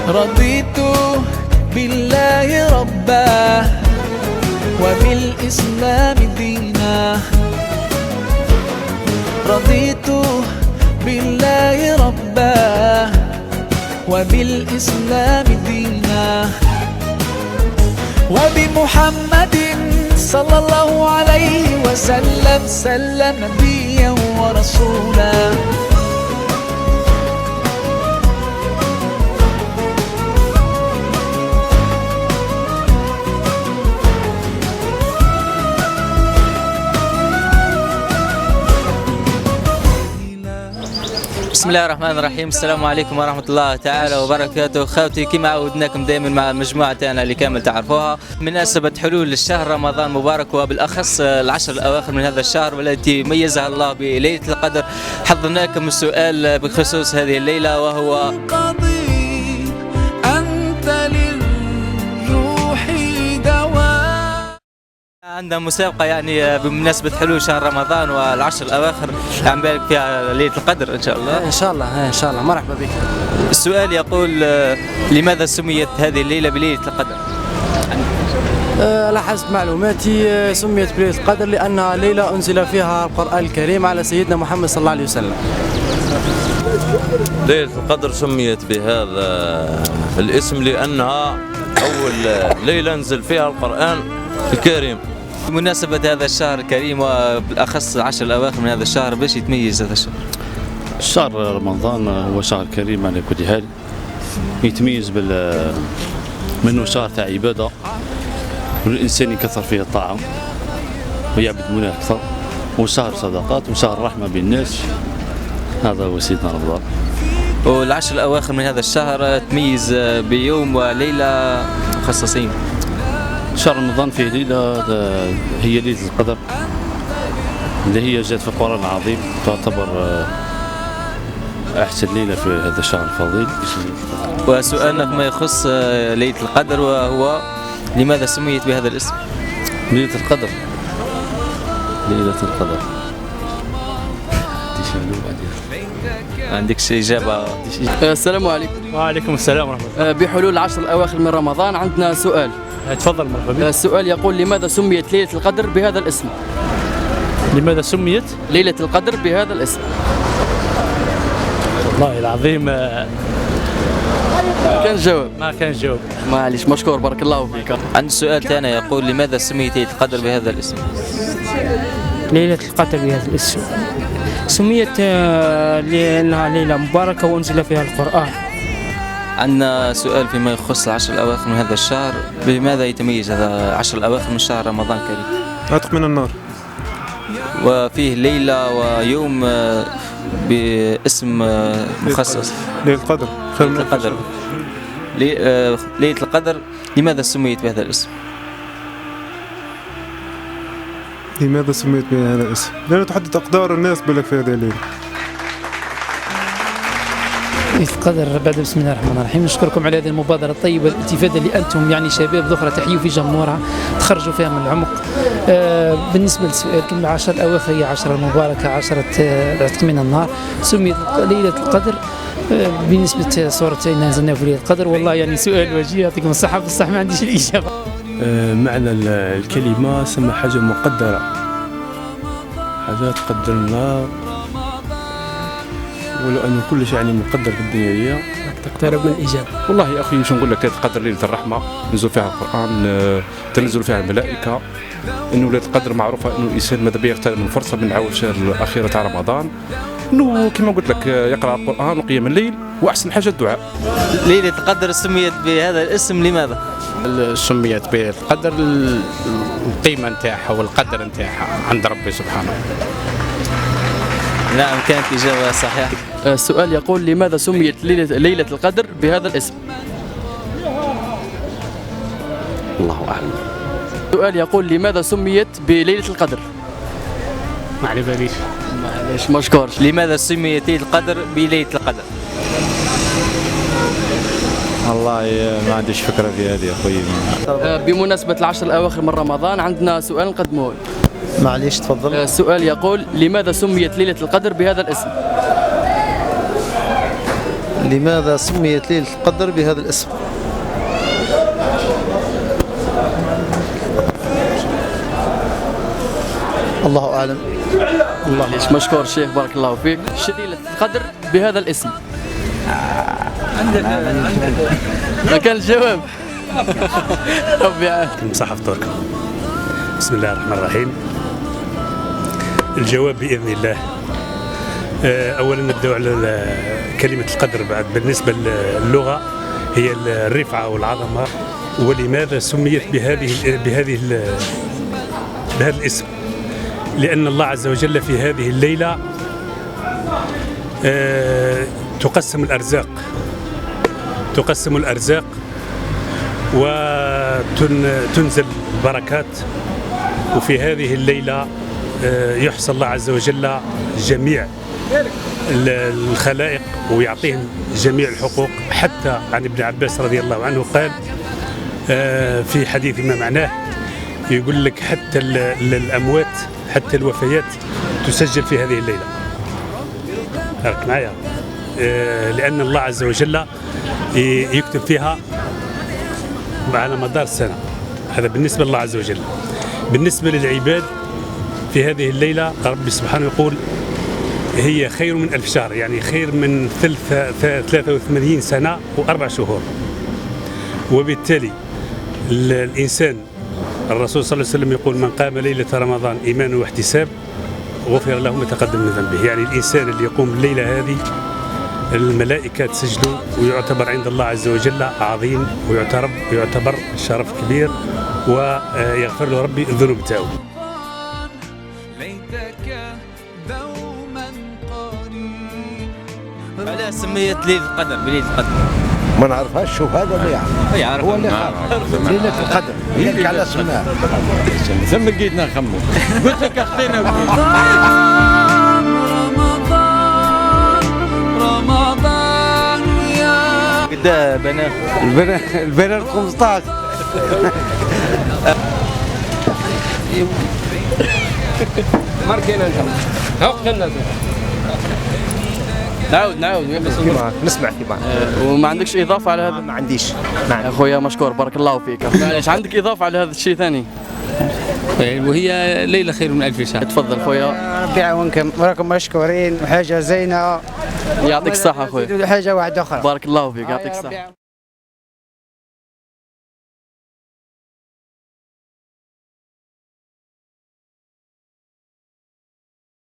رضيت بالله ربا وبالإسلام دينا. رضيت بالله ربا وبالإسلام دينا وبمحمد صلى الله عليه وسلم سلم نبيا ورسولا. بسم الله الرحمن الرحيم. السلام عليكم ورحمة الله تعالى وبركاته. خوتي كما عودناكم دائما مع المجموعة تاعنا اللي كامل تعرفوها، مناسبة حلول الشهر رمضان مبارك وبالأخص العشر الأواخر من هذا الشهر والتي ميزها الله بليلة القدر. حضرناكم السؤال بخصوص هذه الليلة وهو عندنا مسابقة يعني بمناسبة حلول شهر رمضان والعشر الأواخر، عم بالك فيها ليلة القدر إن شاء الله. إن شاء الله إن شاء الله. مرحبا بك. السؤال يقول لماذا سميت هذه الليلة بليلة القدر؟ على حسب معلوماتي سميت بليلة القدر لأنها ليلة أنزل فيها القرآن الكريم على سيدنا محمد صلى الله عليه وسلم. ليلة القدر سميت بهذا الاسم لأنها أول ليلة نزل فيها القرآن الكريم. بمناسبة هذا الشهر الكريم وبالأخص العشر الأواخر من هذا الشهر، باش يتميز هذا الشهر؟ شهر رمضان هو شهر كريم على كل حال، يتميز منه شهر تاع عبادة والإنسان يكثر فيه الطاعة ويعبد منه أكثر، وشهر صدقات وشهر رحمة بالناس. هذا هو سيدنا رمضان. والعشر الأواخر من هذا الشهر تميز بيوم وليلة مخصصين. شهر رمضان فيه ليلة هي ليلة القدر اللي هي جاءت في القرآن العظيم، تعتبر أحسن ليلة في هذا الشهر الفضيل. وسؤالنا فيما يخص ليلة القدر وهو لماذا سميت بهذا الاسم؟ ليلة القدر. ليلة القدر. عندك إجابة؟ السلام عليكم. وعليكم السلام ورحمة الله. بحلول العشر الأواخر من رمضان عندنا سؤال. تفضل. مرحبا. السؤال يقول لماذا سميت ليلة القدر بهذا الاسم؟ لماذا سميت ليلة القدر بهذا الاسم؟ والله العظيم كان جواب. ما كان جواب. معليش، مشكور، بارك الله فيك. عندي سؤال ثاني يقول لماذا سميت ليلة القدر بهذا الاسم؟ ليلة القدر بهذا الاسم سميت لأنها ليلة مباركة وأنزل فيها القرآن. عندنا سؤال فيما يخص العشر الأواخر من هذا الشهر، بماذا يتميز هذا العشر الأواخر من شهر رمضان الكريم؟ عتق من النار. وفيه ليلة ويوم باسم مخصص. ليلة القدر. ليلة القدر. ليلة القدر لماذا سميت بهذا الاسم؟ لماذا سميت بهذا الاسم؟ لأنه تحدد أقدار الناس بلك في هذه الليلة. ليلة القدر. بعد بسم الله الرحمن الرحيم، نشكركم على هذه المبادرة الطيبة الاتفادة اللي أنتم يعني شباب ذخرة تحيوا في جمهورها، تخرجوا فيها من العمق. بالنسبة للسؤال، كلمة العشر الأواخر هي عشرة مباركة، عشرة عتق من النار. سميت ليلة القدر بالنسبة صورتين نزلنا في ليلة القدر. والله يعني سؤال وجيه، يعطيكم الصحة، بصح ما عنديش الإجابة. معنى الكلمة سمى حاجة مقدرة، حاجة تقدر الله، ولو أنه كل شيء يعني مقدر في الدنيا هي. تقترب من الإجابة. والله يا أخي شو نقول لك، ليلة القدر ليلة الرحمة، نزول فيها القرآن، تنزل فيها الملائكة. إنه ليلة القدر معروفة إنه الإنسان ماذا بيه يغتنم من فرصة من عواشر الأخيرة تاع رمضان، إنه كما قلت لك يقرأ القرآن وقيام الليل، وأحسن حاجة الدعاء. ليلة القدر سميت بهذا الاسم لماذا؟ سميت بليلة القدر القيمة نتاعها والقدر نتاعها عند ربي سبحانه. نعم، كانت إجابة صحيحة. السؤال يقول لماذا سميت ليلة القدر بهذا الاسم؟ الله أعلم. السؤال يقول لماذا سميت بليلة القدر؟ ما على باليش. معليش، مشكور. لماذا سميت ليلة القدر بليلة القدر؟ والله ما عنديش فكرة في هذه يا أخوي. بمناسبة العشر الأواخر من رمضان عندنا سؤال نقدمه. معليش تفضل. السؤال يقول لماذا سميت ليلة القدر بهذا الاسم؟ لماذا سميت ليلة القدر بهذا الاسم؟ الله أعلم. الله مشكور شيخ، بارك الله فيك. ليلة القدر بهذا الاسم. ما كان الجواب. ربي يعافيك. المصحف ترك. بسم الله الرحمن الرحيم. الجواب بإذن الله. أولا نبدأ على كلمة القدر. بعد بالنسبة للغة هي الرفعة والعظمة. ولماذا سميت بهذا الاسم؟ لأن الله عز وجل في هذه الليلة تقسم الأرزاق وتنزل البركات. وفي هذه الليلة يحصى الله عز وجل جميع الخلائق ويعطيهم جميع الحقوق. حتى عن ابن عباس رضي الله عنه قال في حديث ما معناه، يقول لك حتى الأموات، حتى الوفيات تسجل في هذه الليلة. راك معايا؟ لأن الله عز وجل يكتب فيها على مدار السنة. هذا بالنسبة لله عز وجل. بالنسبة للعباد في هذه الليلة ربي سبحانه يقول هي خير من 1000 شهر، يعني خير من 83 سنة و4 شهور. وبالتالي الإنسان، الرسول صلى الله عليه وسلم يقول من قام ليلة رمضان إيمانا واحتساب غفر له ما تقدم من ذنبه. يعني الإنسان اللي يقوم الليلة هذه الملائكة تسجله ويعتبر عند الله عز وجل عظيم، ويعتبر شرف كبير، ويغفر له ربي الذنوب تاعو. علاش سميت ليلة القدر بليلة القدر؟ ما نعرفهاش. شوف هذا اللي يعرف، هو اللي يعرف ليلة القدر. يلك على اسمها ثم لقيتنا نخمو. قلت لك اخطينا. رمضان يا قدا بنات البنات 15. ماركين انت هاقنا نعاود نسمع كيما. وما عندكش اضافه على هذا؟ ما عنديش. اخويا مشكور، بارك الله فيك. معليش، عندك اضافه على هذا الشيء ثاني؟ وهي ليلة خير من 1000 شهر. تفضل خويا. ربي يعاونكم وراكم مشكورين وحاجه زينه. يعطيك الصحه خويا. حاجه واحده اخرى. بارك الله فيك، يعطيك الصحه.